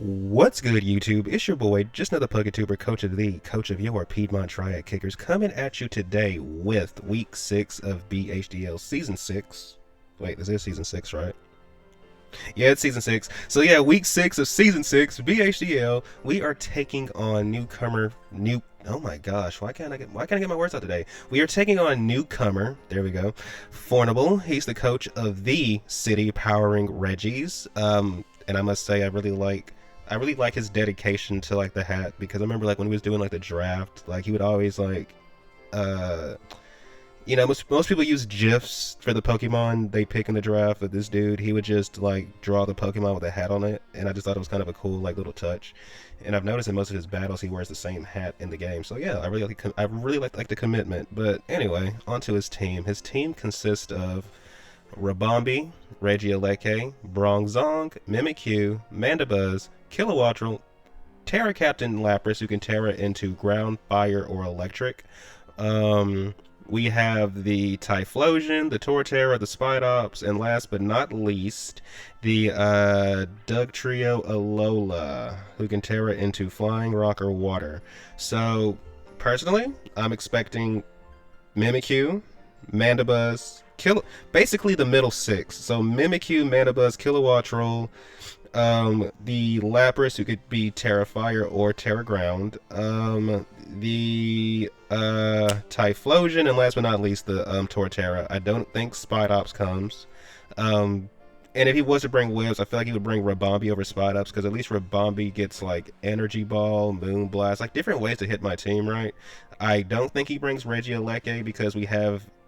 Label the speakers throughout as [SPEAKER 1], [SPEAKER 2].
[SPEAKER 1] What's good, YouTube? It's your boy, just another PucketTuber, coach of the coach of your Piedmont Triad Kickers, coming at you today with Week 6 of BHDL Season 6. Wait, this is Season 6, right? Yeah, it's Season 6. So yeah, Week 6 of Season 6, BHDL, we are taking on oh my gosh, why can't I get my words out today? We are taking on newcomer, there we go, Fornable. He's the coach of the city powering Regis. And I must say I really like his dedication to like the hat, because I remember like when he was doing like the draft, like he would always like uh most people use GIFs for the Pokemon they pick in the draft, but this dude, he would just like draw the Pokemon with a hat on it, and I just thought it was kind of a cool like little touch. And I've noticed in most of his battles he wears the same hat in the game. So yeah, I really like the commitment. But anyway, onto his team. His team consists of Rabombi, Regieleki, Bronzong, Mimikyu, Mandibuzz, Kilowattrel, Terra Captain Lapras, who can Terra into ground, fire, or electric. We have the Typhlosion, the Torterra, the Spidops, and last but not least, the Dugtrio Alola, who can Terra into flying, rock, or water. So, personally, I'm expecting Mimikyu, Mandibuzz, basically the middle six. So Mimikyu, Mandibuzz, Kilowattrel, the Lapras, who could be Terra Fire or Terra Ground, the Typhlosion, and last but not least the Torterra. I don't think Spidops comes. And if he was to bring Webs, I feel like he would bring Rabombi over Spidops, because at least Rabombi gets like Energy Ball, Moon Blast, like different ways to hit my team, right? I don't think he brings Regieleki, because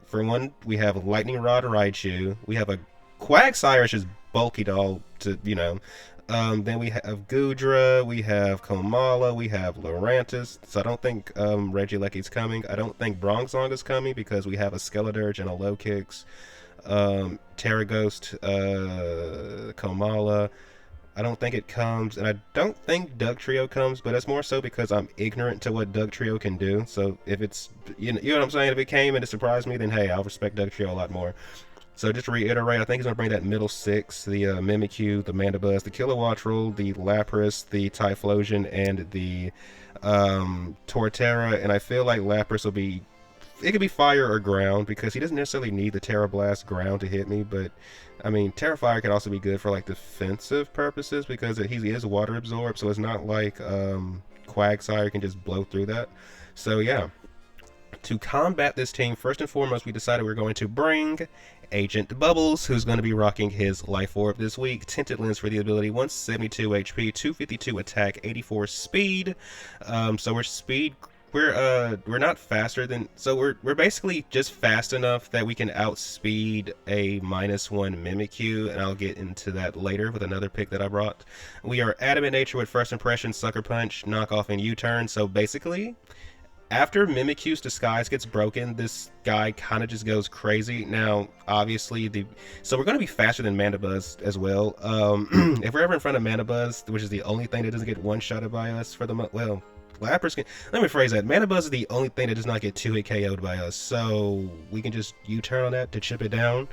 [SPEAKER 1] for one, we have Lightning Rod Raichu, we have a Quagsire, which is bulky doll then we have Goodra, we have Komala, we have Lurantis. So I don't think Regieleki's coming. I don't think Bronzong is coming, because we have a Skeledirge and a Low-Kicks. Terraghost, Komala. I don't think it comes, and I don't think Dugtrio comes, but it's more so because I'm ignorant to what Dugtrio can do. So if it's, you know what I'm saying, if it came and it surprised me, then hey, I'll respect Dugtrio a lot more. So just to reiterate, I think he's going to bring that middle six, the Mimikyu, the Mandibuzz, the Kilowattrel, the Lapras, the Typhlosion, and the Torterra. And I feel like Lapras it could be fire or ground, because he doesn't necessarily need the Terra Blast ground to hit me, but I mean, Terra Fire could also be good for like defensive purposes, because he is water absorbed, so it's not like Quagsire can just blow through that. So yeah, to combat this team, first and foremost, we decided we are going to bring Agent Bubbles, who's going to be rocking his Life Orb this week. Tinted Lens for the ability, 172 HP, 252 attack, 84 speed. So we're not faster than, so we're basically just fast enough that we can outspeed a -1 Mimikyu, and I'll get into that later with another pick that I brought. We are Adamant Nature with First Impression, Sucker Punch, Knockoff, and U-Turn. So basically, after Mimikyu's disguise gets broken, this guy kind of just goes crazy. Now, obviously, so we're going to be faster than Mandibuzz as well. If we're ever in front of Mandibuzz, which is the only thing that doesn't get one-shotted by us well, Lapras can, let me phrase that. Mandibuzz is the only thing that does not get 2-hit KO'd by us, so we can just U-turn on that to chip it down.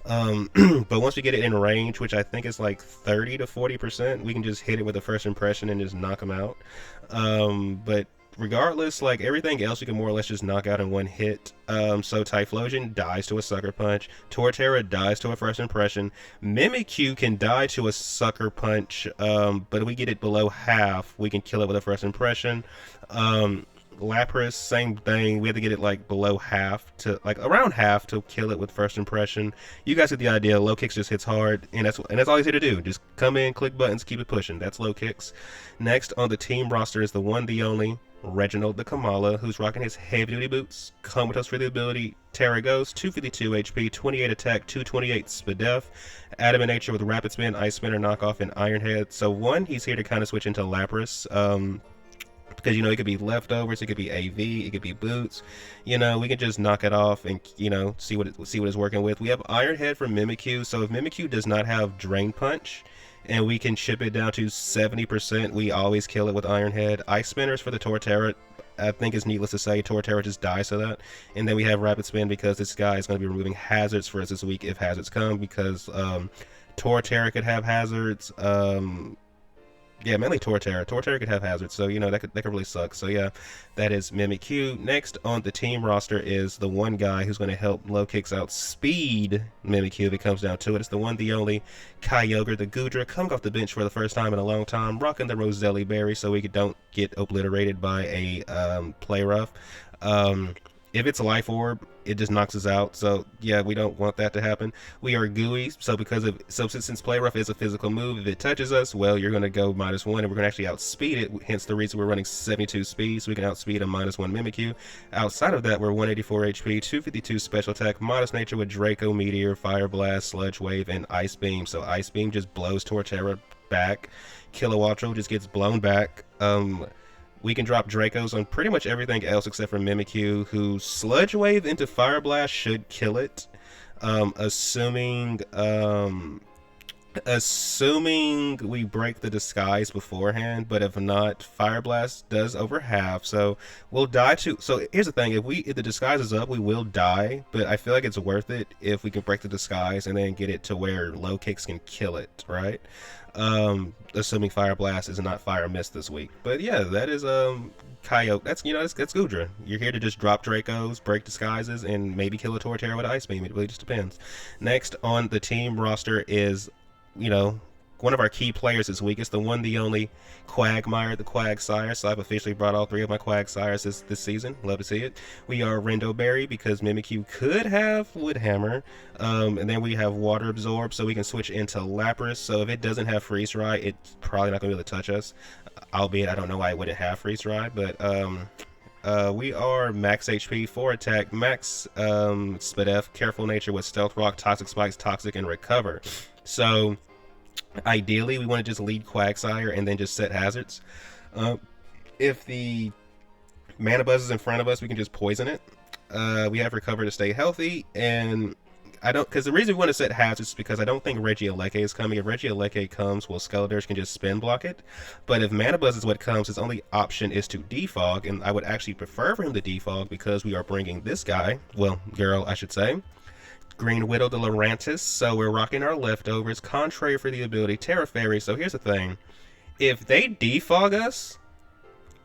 [SPEAKER 1] But once we get it in range, which I think is like 30 to 40%, we can just hit it with a First Impression and just knock him out. But regardless, like everything else you can more or less just knock out in one hit. So Typhlosion dies to a Sucker Punch, Torterra dies to a First Impression, Mimikyu can die to a Sucker Punch, but if we get it below half, we can kill it with a First Impression. Lapras, same thing, we have to get it like below half, to like around half, to kill it with First Impression. You guys get the idea. Low-Kicks just hits hard, and that's all he's here to do. Just come in, click buttons, keep it pushing. That's Low-Kicks. Next on the team roster is the one, the only Reginald the Kamala, who's rocking his heavy-duty boots, Comatose for the ability, Terraghost, 252 HP, 28 attack, 228 speed def, Adamant Nature with Rapid Spin, Ice Spinner, Knockoff, and Iron Head. So one, he's here to kind of switch into Lapras, because it could be leftovers, it could be AV, it could be boots. We can just knock it off and see what it's working with. We have Iron Head for Mimikyu, so if Mimikyu does not have Drain Punch, and we can chip it down to 70%, we always kill it with Iron Head. Ice Spinners for the Torterra. I think it's needless to say, Torterra just dies to that. And then we have Rapid Spin, because this guy is going to be removing hazards for us this week if hazards come, because Torterra could have hazards. Yeah, mainly Torterra. Torterra could have hazards, so you know that could really suck. So yeah, that is Mimikyu. Next on the team roster is the one guy who's going to help low kicks outspeed Mimikyu if it comes down to it. It's the one, the only Kyogre, the Goodra, coming off the bench for the first time in a long time, rocking the Roselli Berry so we don't get obliterated by a play rough. If it's a Life Orb, it just knocks us out. So yeah, we don't want that to happen. We are gooey, so since Play Rough is a physical move, if it touches us, well, you're gonna go -1, and we're gonna actually outspeed it. Hence the reason we're running 72 speed, so we can outspeed a -1 Mimikyu. Outside of that, we're 184 HP, 252 special attack, modest nature with Draco, Meteor, Fire Blast, Sludge Wave, and Ice Beam. So Ice Beam just blows Torterra back. Kilowattrel just gets blown back. We can drop Dracos on pretty much everything else except for Mimikyu, whose Sludge Wave into Fire Blast should kill it. Assuming we break the disguise beforehand, but if not, Fire Blast does over half, so we'll die too. So here's the thing, if the disguise is up, we will die, but I feel like it's worth it if we can break the disguise and then get it to where low kicks can kill it, right? Assuming Fire Blast is not Fire Mist this week. But yeah, that is Kyogre. That's Goodra. You're here to just drop Dracos, break disguises, and maybe kill a Torterra with Ice Beam. It really just depends. Next on the team roster is, one of our key players this week. It's the one, the only Quagmire, the Quagsire. So I've officially brought all 3 of my Quagsires this season. Love to see it. We are Rendoberry because Mimikyu could have Woodhammer. And then we have Water Absorb, so we can switch into Lapras. So if it doesn't have Freeze Dry, it's probably not going to be able to touch us. Albeit, I don't know why it wouldn't have Freeze Dry, but we are max HP, 4 attack, max SpDef, Careful Nature with Stealth Rock, Toxic Spikes, Toxic, and Recover. So ideally, we want to just lead Quagsire and then just set hazards. If the Mana Buzz is in front of us, we can just poison it. We have Recover to stay healthy, and because the reason we want to set hazards is because I don't think Regieleki is coming. If Regieleki comes, well, Skeledirge can just spin block it. But if Mana Buzz is what comes, his only option is to defog, and I would actually prefer for him to defog because we are bringing this guy, well, girl, I should say, Green Widow the Lurantis, so we're rocking our leftovers, contrary for the ability Terra Fairy. So here's the thing, if they defog us,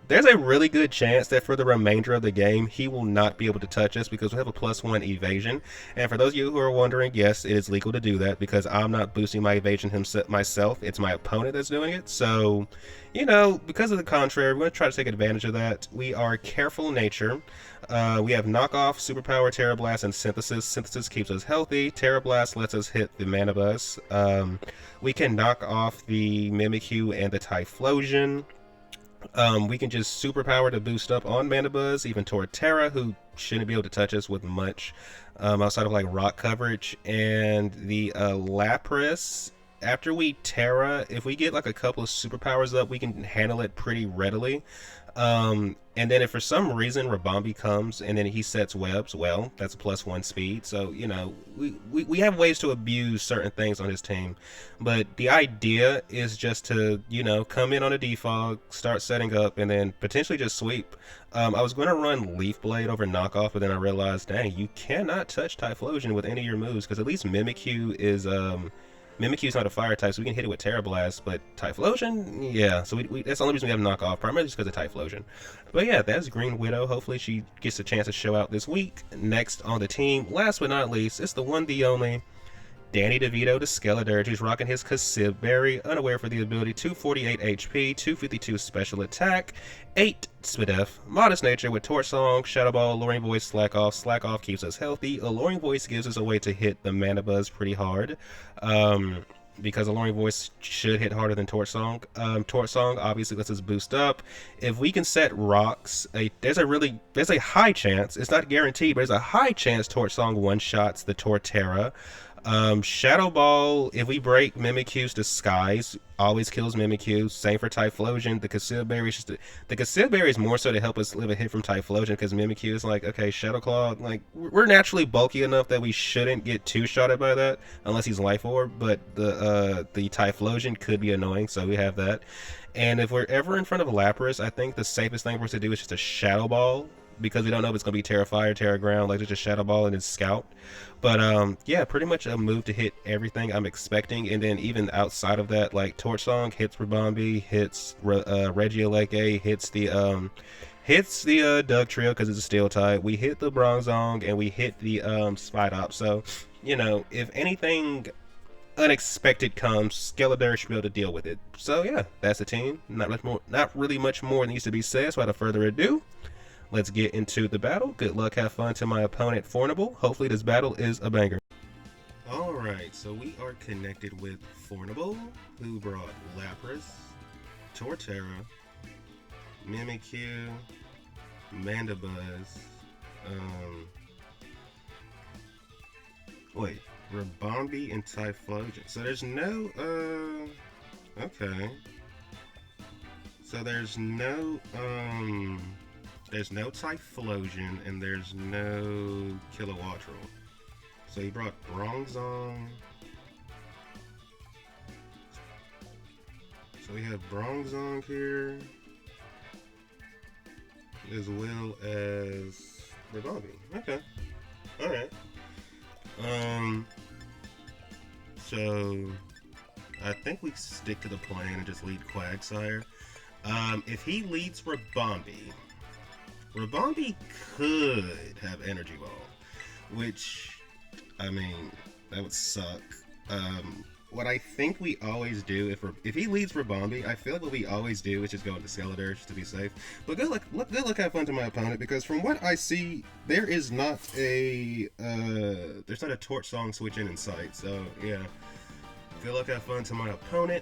[SPEAKER 1] there's a really good chance that for the remainder of the game, he will not be able to touch us because we have a +1 evasion. And for those of you who are wondering, yes, it is legal to do that because I'm not boosting my evasion myself. It's my opponent that's doing it. So, because of the contrary, we're going to try to take advantage of that. We are Careful Nature. We have Knockoff, Superpower, Terra Blast, and Synthesis. Synthesis keeps us healthy. Terra Blast lets us hit the Mana Buzz. We can knock off the Mimikyu and the Typhlosion. We can just Superpower to boost up on Mana Buzz, even Torterra, who shouldn't be able to touch us with much outside of like rock coverage. And the Lapras, after we Terra, if we get like a couple of Superpowers up, we can handle it pretty readily. And then if for some reason Rabombi comes and then he sets webs, well, that's a +1 speed. So, we have ways to abuse certain things on his team. But the idea is just to, come in on a defog, start setting up, and then potentially just sweep. I was going to run Leaf Blade over Knockoff, but then I realized, dang, you cannot touch Typhlosion with any of your moves, because at least Mimikyu is, Mimikyu's not a fire type, so we can hit it with Terra Blast, but Typhlosion, yeah, so that's the only reason we have Knockoff, primarily just because of Typhlosion. But yeah, that's Green Widow. Hopefully she gets a chance to show out this week. Next on the team, last but not least, it's the one, the only Danny DeVito to Skeledirge. He's rocking his Cassib Berry, unaware for the ability, 248 HP, 252 special attack, 8 SpDef, modest nature with Torch Song, Shadow Ball, Alluring Voice, Slack Off. Slack Off keeps us healthy. Alluring Voice gives us a way to hit the Mana Buzz pretty hard. Because Alluring Voice should hit harder than Torch Song. Torch Song obviously lets us boost up. If we can set rocks, there's a high chance, it's not guaranteed, but there's a high chance Torch Song one-shots the Torterra. Shadow Ball, if we break Mimikyu's disguise, always kills Mimikyu. Same for Typhlosion. The Cassib Berry is more so to help us live a hit from Typhlosion, because Mimikyu is like, okay, Shadow Claw, like, we're naturally bulky enough that we shouldn't get two-shotted by that, unless he's Life Orb, but the Typhlosion could be annoying, so we have that. And if we're ever in front of Lapras, I think the safest thing for us to do is just a Shadow Ball because we don't know if it's going to be Terra Fire, Terra Ground, like just Shadow Ball and his Scout. But yeah, pretty much a move to hit everything I'm expecting, and then even outside of that, like Torch Song hits Rabombi, hits Regieleki, hits the Doug Trio because it's a steel type. We hit the Bronzong and we hit the Spidop. So, you know, if anything unexpected comes, Skeletor should be able to deal with it. So yeah, that's the team. Not really much more needs to be said. So without further ado, let's get into the battle. Good luck, have fun to my opponent, Fornable. Hopefully this battle is a banger. Alright, so we are connected with Fornable, who brought Lapras, Torterra, Mimikyu, Mandibuzz, wait, Rabombi and Typhlosion. So there's no, okay. So there's no Typhlosion and there's no Kilowattrel. So he brought Bronzong. So we have Bronzong here, as well as Rabombi. Okay. Alright. So I think we stick to the plan and just lead Quagsire. If he leads Rabombi could have Energy Ball, which, I mean, that would suck. What I think we always do, if he leads Rabombi, I feel like what we always do is just go into Skeletor just to be safe. But good luck, have fun to my opponent, because from what I see, there is not a there's not a Torch Song switch in sight. So yeah, good luck, have fun to my opponent.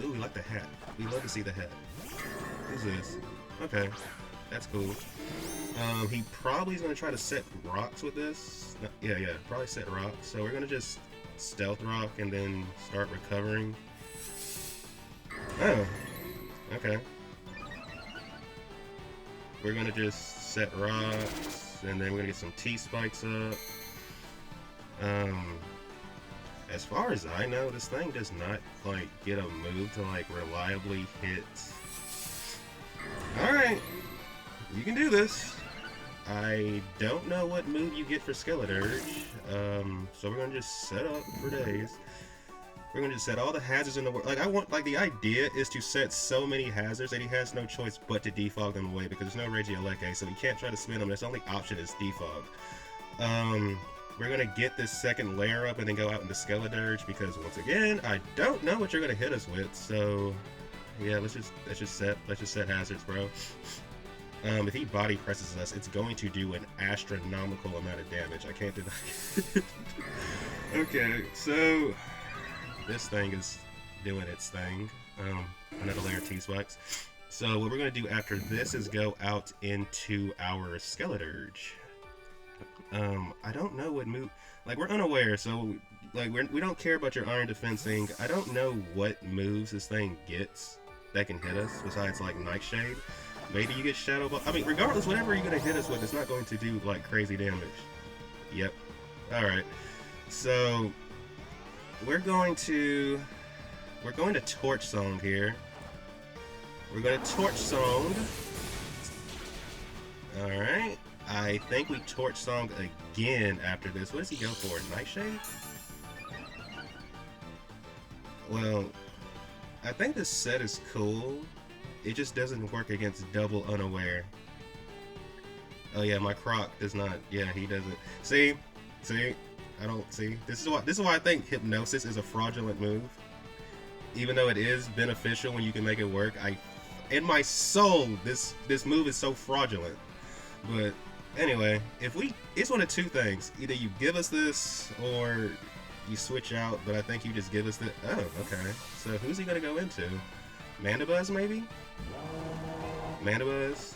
[SPEAKER 1] Ooh, we like the hat. We love to see the hat. Who's this? Okay, that's cool. He probably is gonna try to set rocks with this. Yeah, probably set rocks. So we're gonna just Stealth Rock and then start recovering. Oh, okay. We're gonna just set rocks and then we're gonna get some T-Spikes up. As far as I know, this thing does not like get a move to like reliably hit. Alright, you can do this. I don't know what move you get for Skeletor, so we're gonna just set up for days. We're gonna just set all the hazards in the world. Like, the idea is to set so many hazards that he has no choice but to defog them away, because there's no Regieleki, so he can't try to spin them. His only option is defog. We're gonna get this second layer up and then go out into Skeletor, because once again, I don't know what you're gonna hit us with. So yeah, let's just set hazards, bro. If he body presses us, it's going to do an astronomical amount of damage. I can't deny it. Okay, so this thing is doing its thing. Another layer of T-Spikes. So what we're going to do after this is go out into our Skeletor. I don't know what move... Like, we're unaware, so like we don't care about your Iron Defensing. I don't know what moves this thing gets that can hit us, besides, like, Nightshade. Maybe you get Shadow Ball. I mean, regardless, whatever you're going to hit us with, it's not going to do, like, crazy damage. Yep. Alright. So, we're going to Torch Song here. We're going to Torch Song. Alright. I think we Torch Song again after this. What does he go for? Nightshade? Well, I think this set is cool. It just doesn't work against double unaware. Oh yeah, my Croc does not. Yeah, he doesn't. See, I don't see. This is why I think Hypnosis is a fraudulent move. Even though it is beneficial when you can make it work, in my soul, this move is so fraudulent. But anyway, it's one of two things. Either you give us this or you switch out. But I think you just give us the. Oh, okay. So who's he gonna go into? Mandibuzz, maybe? Mandibuzz?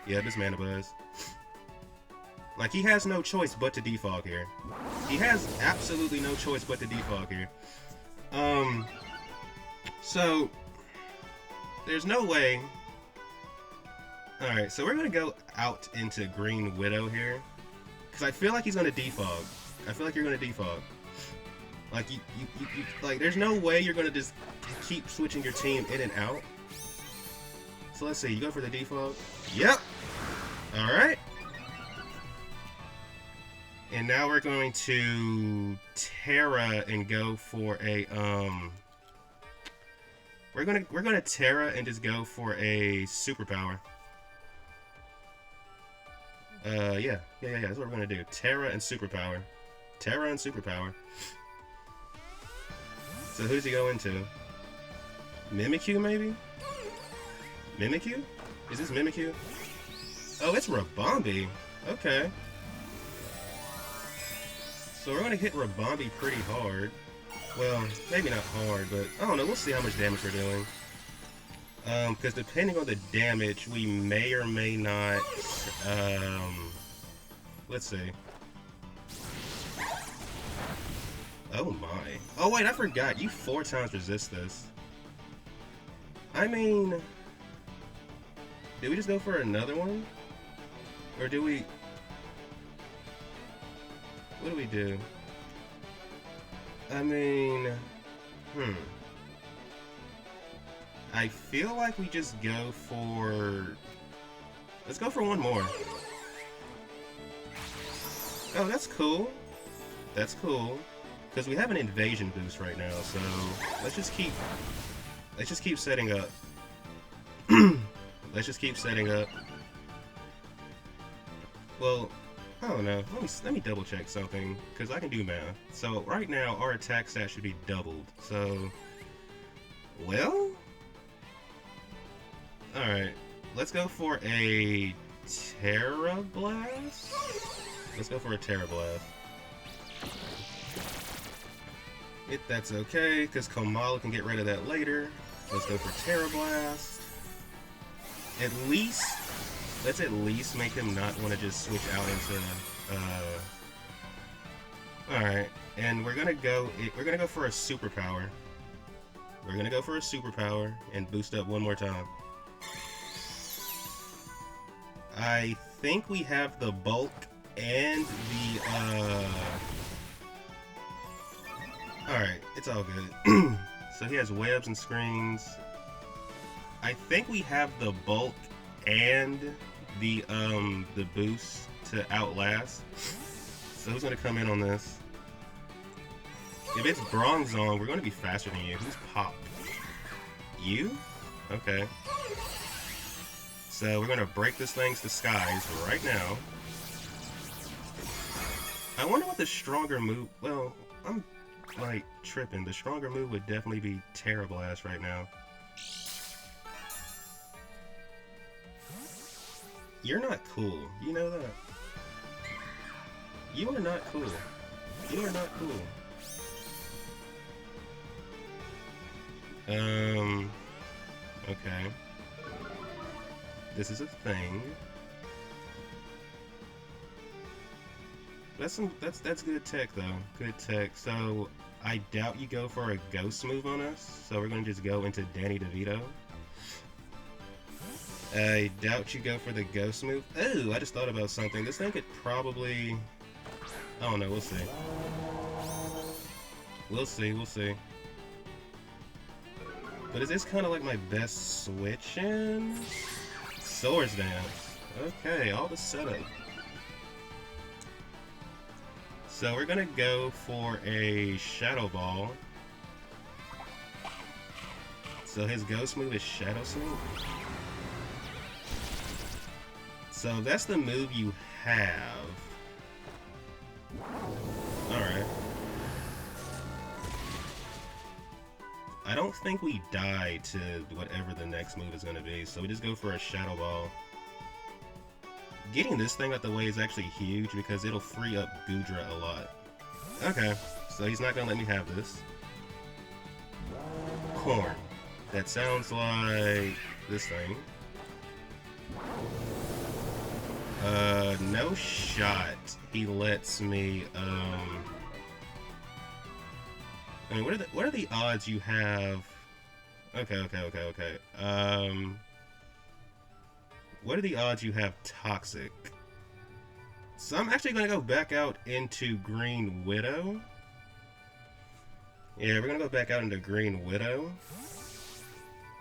[SPEAKER 1] Yeah, this Mandibuzz. Like, he has no choice but to defog here. He has absolutely no choice but to defog here. So, there's no way... Alright, so we're gonna go out into Green Widow here. Because I feel like he's gonna defog. I feel like you're gonna defog. Like, like, there's no way you're gonna just keep switching your team in and out. So let's see, you go for the defog. Yep! Alright. And now we're going to Terra and go for a we're gonna Terra and just go for a superpower. Yeah, that's what we're gonna do. Terra and superpower. Terra and superpower. So who's he go into? Mimikyu, maybe? Mimikyu? Is this Mimikyu? Oh, it's Rabombi. Okay. So we're gonna hit Rabombi pretty hard. Well, maybe not hard, but I don't know. We'll see how much damage we're doing. Because depending on the damage, we may or may not. Let's see. Oh my. Oh wait, I forgot. You 4 times resist this. I mean, did we just go for another one? Or do we... What do we do? I mean... I feel like we just go for... Let's go for one more. Oh, that's cool. That's cool. Because we have an invasion boost right now, so let's just keep setting up. Let's just keep setting up. Well, I don't know. Let me double check something, because I can do math. So right now our attack stat should be doubled. So, well, all right. Let's go for a Terra Blast. Let's go for a Terra Blast. That's okay, because Komala can get rid of that later. Let's go for Terra Blast. Let's at least make him not want to just switch out into, alright, and we're gonna go for a superpower. We're gonna go for a superpower and boost up one more time. I think we have the bulk and the, alright, it's all good. So he has webs and screens. I think we have the bulk and the boost to outlast. So who's gonna come in on this? If it's Bronzong, we're gonna be faster than you. Who's Pop? You? Okay. So we're gonna break this thing's disguise right now. I wonder what the stronger move... Well, I'm like tripping. The stronger move would definitely be Terra Blast right now. You're not cool. You know that. You are not cool. You are not cool. Okay. This is a thing. That's good tech though. Good tech. So I doubt you go for a ghost move on us. So we're gonna just go into Danny DeVito. I doubt you go for the ghost move. Oh, I just thought about something. This thing could probably... I don't know, we'll see. We'll see, we'll see. But is this kind of like my best switch in? Swords Dance. Okay, all the setup. So we're gonna go for a Shadow Ball. So his ghost move is Shadow Sneak. So that's the move you have. Alright. I don't think we die to whatever the next move is going to be, so we just go for a Shadow Ball. Getting this thing out the way is actually huge because it'll free up Gudra a lot. Okay, so he's not going to let me have this. Corn. That sounds like this thing. No shot. He lets me, I mean, what are the odds you have? Okay. What are the odds you have Toxic? So I'm actually gonna go back out into Green Widow. Yeah, we're gonna go back out into Green Widow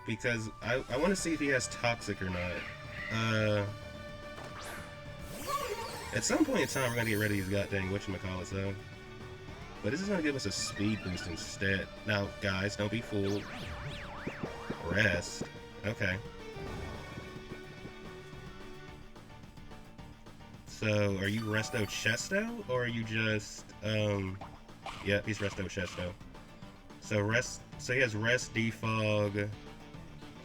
[SPEAKER 1] because I want to see if he has Toxic or not. At some point in time, we're gonna get rid of these goddamn whatchamacallits, though. But this is gonna give us a speed boost instead. Now, guys, don't be fooled. Rest. Okay. So, are you Resto Chesto, or are you just, yep, he's Resto Chesto. So he has Rest, Defog.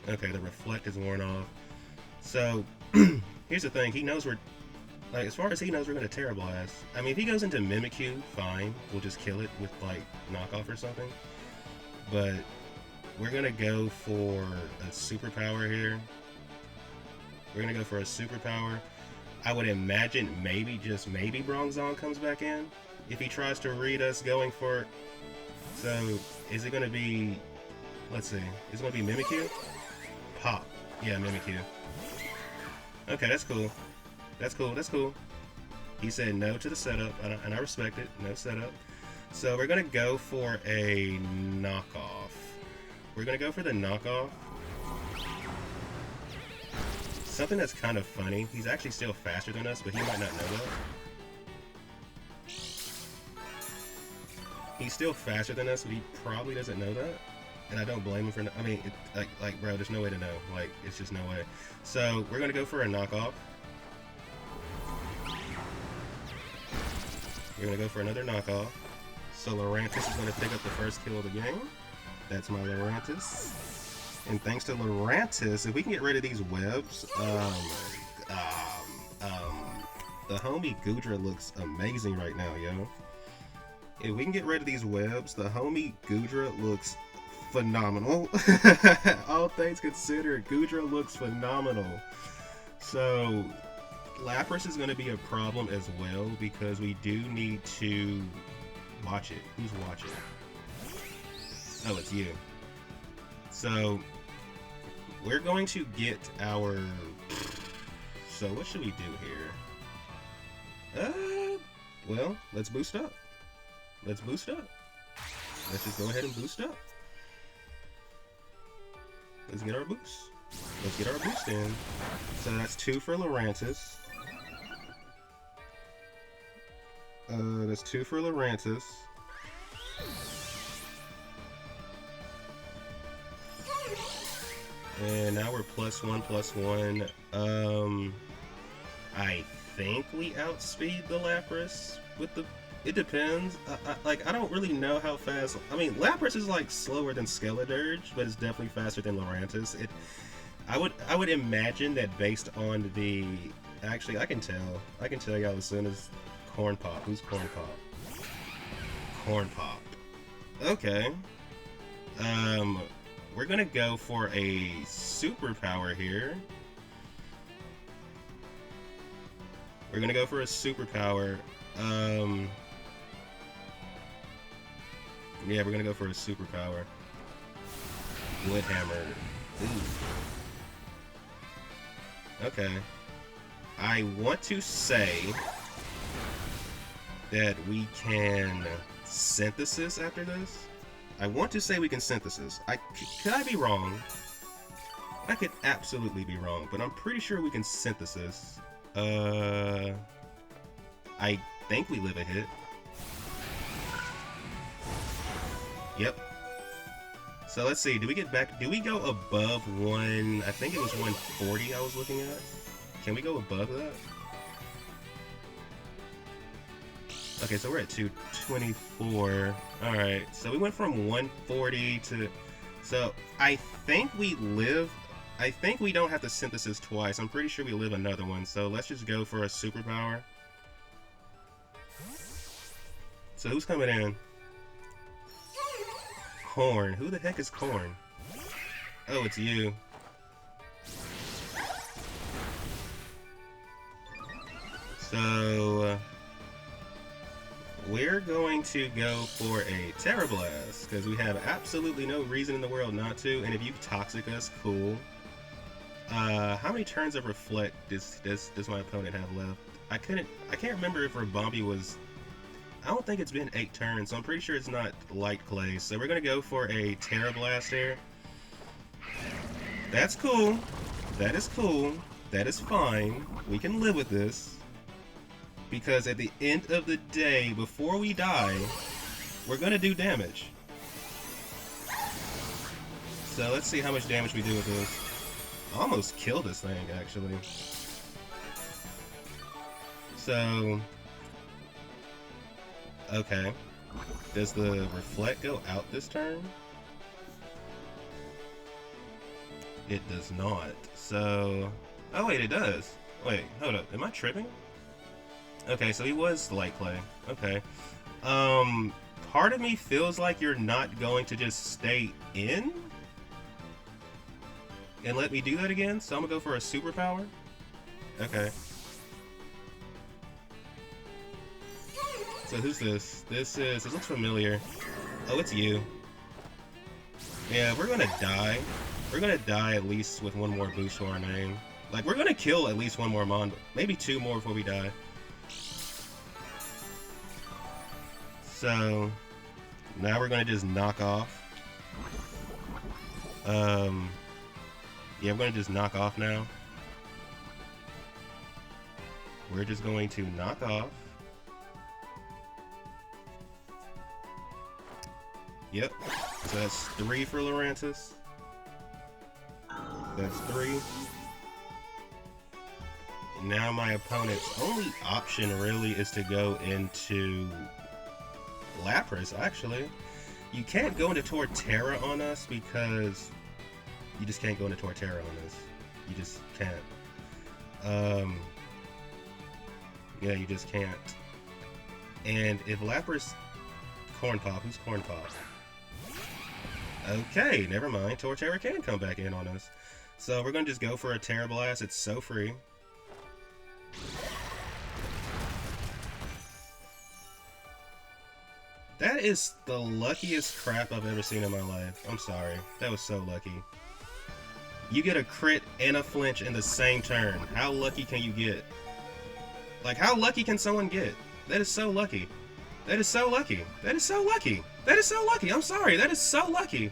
[SPEAKER 1] Okay, the Reflect is worn off. So, here's the thing, he knows we're, like, as far as he knows, we're gonna Terra Blast. I mean, if he goes into Mimikyu, fine, we'll just kill it with, like, Knockoff or something. But, we're gonna go for a Superpower here. We're gonna go for a Superpower. I would imagine maybe, just maybe, Bronzong comes back in if he tries to read us going for... So, is it going to be... Let's see. Is it going to be Mimikyu? Pop. Yeah, Mimikyu. Okay, that's cool. That's cool, that's cool. He said no to the setup, and I respect it. No setup. So, we're going to go for a knockoff. We're going to go for the knockoff. Something that's kind of funny, he's actually still faster than us, but he might not know that. He's still faster than us, but he probably doesn't know that. And I don't blame him for, I mean, like, bro, there's no way to know. Like, it's just no way. So, we're going to go for a knockoff. We're going to go for another knockoff. So, Lurantis is going to pick up the first kill of the game. That's my Lurantis. And thanks to Lurantis, if we can get rid of these webs, the homie Goodra looks amazing right now, yo. If we can get rid of these webs, the homie Goodra looks phenomenal. All things considered, Goodra looks phenomenal. So, Lapras is going to be a problem as well, because we do need to watch it. Who's watching? Oh, it's you. So, we're going to get our... So, what should we do here? Well, let's boost up. Let's boost up. Let's just go ahead and boost up. Let's get our boost. Let's get our boost in. So, that's 2 for Lurantis. That's 2 for Lurantis. And now we're +1/+1. I think we outspeed the Lapras with the... It depends. I don't really know how fast... I mean, Lapras is, like, slower than Skeledirge, but it's definitely faster than Lurantis. I would imagine that based on the... Actually, I can tell. I can tell y'all as soon as... Corn Pop. Who's Corn Pop? Corn Pop. Okay. We're gonna go for a Superpower here. We're gonna go for a Superpower. Yeah, we're gonna go for a Superpower. Wood Hammer. Ooh. Okay. I want to say that we can Synthesis after this. I want to say we can Synthesis. Could I be wrong? I could absolutely be wrong, but I'm pretty sure we can Synthesis. I think we live a hit. Yep. So let's see, do we go above one, I think it was 140 I was looking at. Can we go above that? Okay, so we're at 224. Alright, so we went from 140 to... So, I think we don't have to Synthesis twice. I'm pretty sure we live another one. So, let's just go for a Superpower. So, who's coming in? Corn. Who the heck is Corn? Oh, it's you. So... we're going to go for a Terra Blast, because we have absolutely no reason in the world not to, and if you Toxic us, cool. How many turns of Reflect does my opponent have left? I can't remember if Rabombi was... I don't think it's been 8 turns, so I'm pretty sure it's not Light Clay. So we're going to go for a Terra Blast here. That's cool. That is cool. That is fine. We can live with this. Because at the end of the day, before we die, we're gonna do damage. So let's see how much damage we do with this. I almost killed this thing, actually. So... okay. Does the reflect go out this turn? It does not. So... oh wait, it does. Wait, hold up. Am I tripping? Okay, so he was light clay. Okay. Part of me feels like you're not going to just stay in and let me do that again, so I'm gonna go for a superpower. Okay. So who's this? This looks familiar. Oh, it's you. Yeah, we're gonna die. We're gonna die at least with one more boost to our name. Like, we're gonna kill at least one more mon, maybe two more before we die. So, now we're gonna just knock off. Yeah, we're gonna just knock off now. We're just going to knock off. Yep. So that's 3 for Lurantis. That's 3. Now my opponent's only option really is to go into Lapras, actually. You can't go into Torterra on us because you just can't go into Torterra on us. You just can't. Yeah, you just can't. And if Lapras... Corn Pop, who's Corn Pop? Okay, never mind. Torterra can come back in on us. So we're gonna just go for a Terra Blast. It's so free. That is the luckiest crap I've ever seen in my life. I'm sorry. That was so lucky. You get a crit and a flinch in the same turn. How lucky can you get? Like, how lucky can someone get? That is so lucky. That is so lucky. That is so lucky. That is so lucky. I'm sorry. That is so lucky.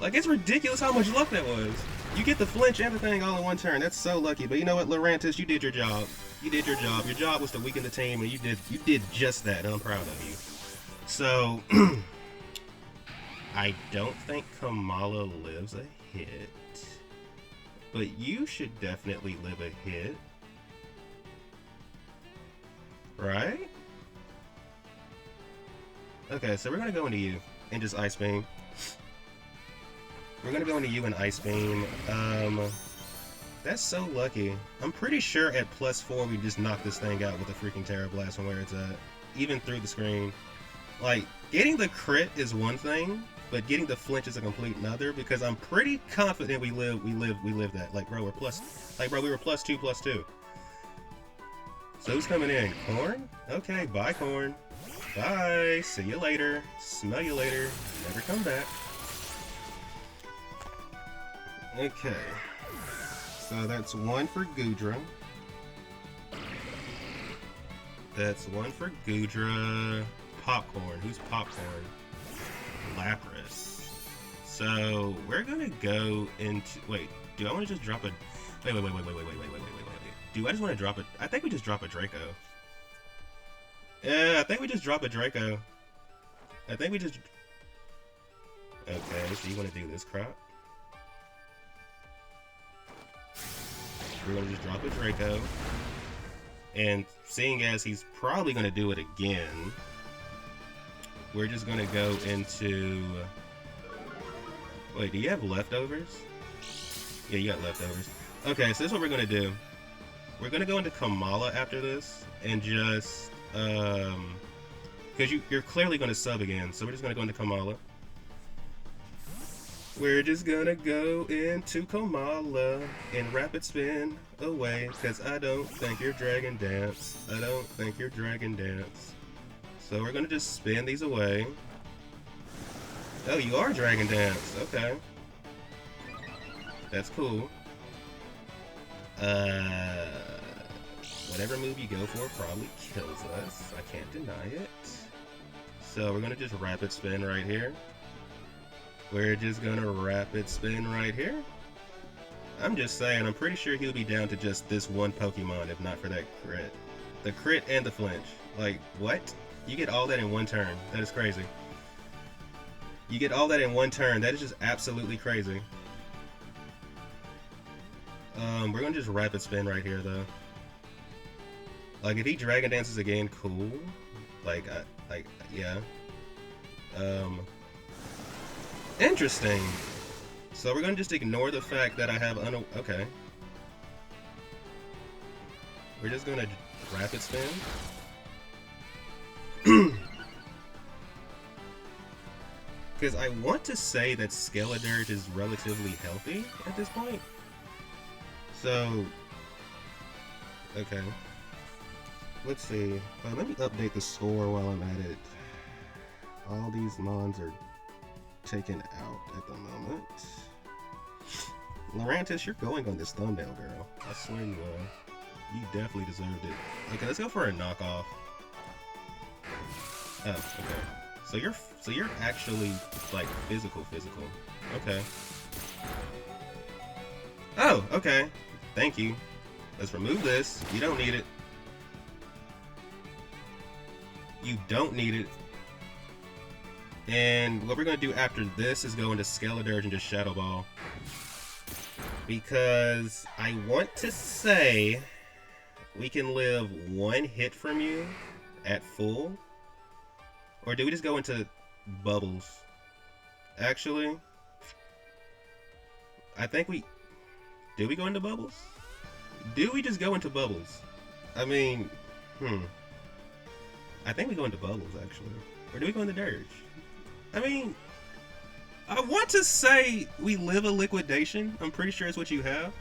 [SPEAKER 1] Like, it's ridiculous how much luck that was. You get the flinch and everything all in one turn. That's so lucky. But you know what, Lurantis, you did your job. You did your job. Your job was to weaken the team, and you did just that, and I'm proud of you. So, I don't think Kamala lives a hit. But you should definitely live a hit. Right? Okay, so we're gonna go into you and just Ice Beam. We're gonna go into you and Ice Beam. That's so lucky. I'm pretty sure at +4 we just knock this thing out with a freaking Terra Blast from where it's at. Even through the screen. Like, getting the crit is one thing, but getting the flinch is a complete another, because I'm pretty confident we live that. Like, bro, we were +2/+2. So who's coming in? Corn? Okay, bye, Corn. Bye. See you later. Smell you later. Never come back. Okay. So that's 1 for Goodra. That's 1 for Goodra. Popcorn. Who's Popcorn? Lapras. So we're gonna go into... wait, do I want to just drop a... wait. Do I just want to drop a... I think we just drop a Draco. Yeah, I think we just drop a Draco. I think we just... okay, so you want to do this crap? We're going to just drop a Draco. And seeing as he's probably going to do it again, we're just going to go into... wait, do you have leftovers? Yeah, you got leftovers. Okay, so this is what we're going to do. We're going to go into Kamala after this, and just... because you're clearly going to sub again, so we're just going to go into Kamala. We're just gonna go into Kamala and rapid spin away, because I don't think you're Dragon Dance. I don't think you're Dragon Dance. So we're gonna just spin these away. Oh, you are Dragon Dance. Okay. That's cool. Whatever move you go for probably kills us. I can't deny it. So we're gonna just rapid spin right here. We're just gonna rapid spin right here. I'm just saying, I'm pretty sure he'll be down to just this one Pokemon if not for that crit. The crit and the flinch. Like, what? You get all that in one turn. That is crazy. You get all that in one turn. That is just absolutely crazy. We're gonna just rapid spin right here, though. Like, if he Dragon Dances again, cool. Like, yeah. Interesting. So we're gonna just ignore the fact that I have okay. We're just gonna rapid spin. Because I want to say that Skeledirge is relatively healthy at this point. So, okay. Let's see. Let me update the score while I'm at it. All these mons are taken out at the moment. Lurantis, you're going on this thumbnail, girl. I swear you are. You definitely deserved it. Okay, let's go for a knockoff. Oh, okay. So you're actually like physical. Okay. Oh, okay. Thank you. Let's remove this. You don't need it. You don't need it. And what we're going to do after this is go into Skeledirge and just Shadow Ball. Because I want to say we can live one hit from you at full. Or do we just go into Bubbles? Actually, I think we... Do we go into Bubbles? Do we just go into Bubbles? I mean, I think we go into Bubbles, actually. Or do we go into Dirge? I mean, I want to say we live a Liquidation. I'm pretty sure it's what you have.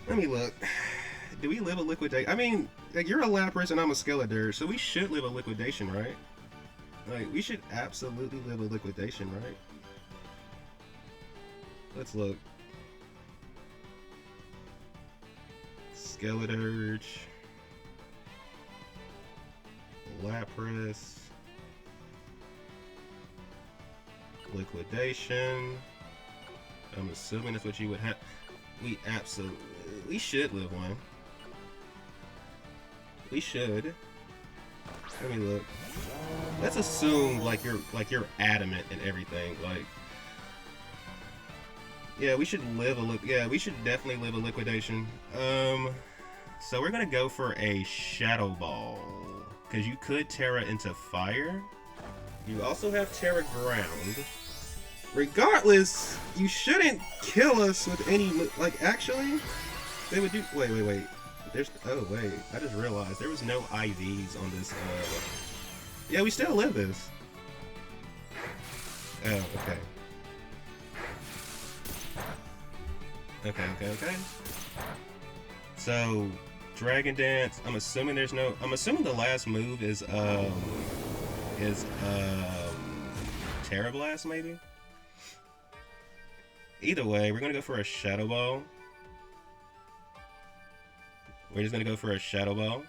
[SPEAKER 1] Let me look. Do we live a Liquidation? I mean, like, you're a Lapras and I'm a Skeledirge, so we should live a Liquidation, right? Like, we should absolutely live a Liquidation, right? Let's look. Skeledirge. Lapras. Liquidation. I'm assuming that's what you would have. We should live one. We should. Let me look. Let's assume like you're adamant and everything. Like, yeah, we should live we should definitely live a Liquidation. So we're gonna go for a Shadow Ball because you could Terra into Fire. You also have Terra Ground. Regardless, you shouldn't kill us with any, like, actually, they would do, wait, there's, oh wait, I just realized there was no IVs on this, yeah, we still live this. Oh, okay. So, Dragon Dance, I'm assuming the last move is Terra Blast, maybe? Either way, we're gonna go for a Shadow Ball. We're just gonna go for a Shadow Ball.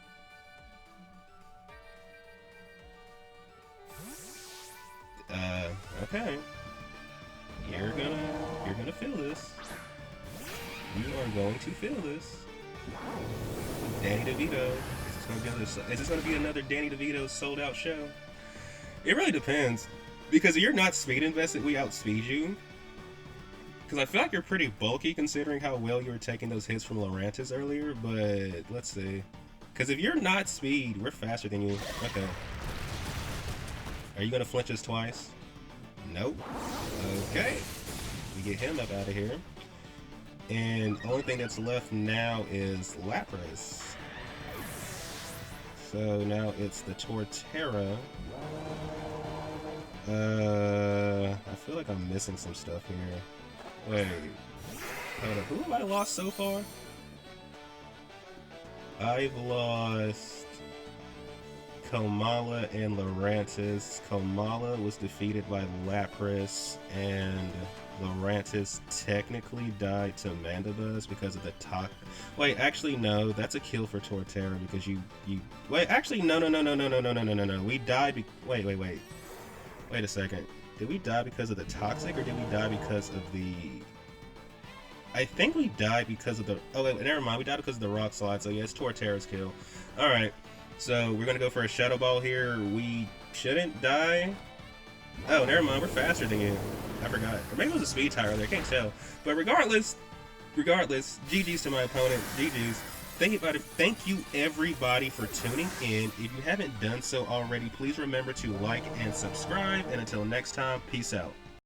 [SPEAKER 1] Okay. You're gonna feel this. You are going to feel this. Danny DeVito. Is this gonna be another Danny DeVito sold out show? It really depends. Because if you're not speed invested, we outspeed you. Because I feel like you're pretty bulky considering how well you were taking those hits from Lurantis earlier, but let's see. Because if you're not speed, we're faster than you. Okay. Are you going to flinch us twice? Nope. Okay. We get him up out of here. And the only thing that's left now is Lapras. So now it's the Torterra. I feel like I'm missing some stuff here. Wait, hold up. Who have I lost so far? I've lost Komala and Lurantis. Komala was defeated by Lapras, and Lurantis technically died to Mandibuzz because of the Wait, actually no, that's a kill for Torterra because you. Wait, actually no. We died. Wait. Wait a second. Did we die because of the Toxic, or did we die because of the... I think we died because of the... Oh, wait, never mind. We died because of the rock slide. So, yeah, it's Torterra's kill. Alright. So, we're going to go for a Shadow Ball here. We shouldn't die. Oh, never mind. We're faster than you. I forgot. Or maybe it was a speed tire there. I can't tell. But regardless, GG's to my opponent. GG's. Thank you, everybody, for tuning in. If you haven't done so already, please remember to like and subscribe. And until next time, peace out.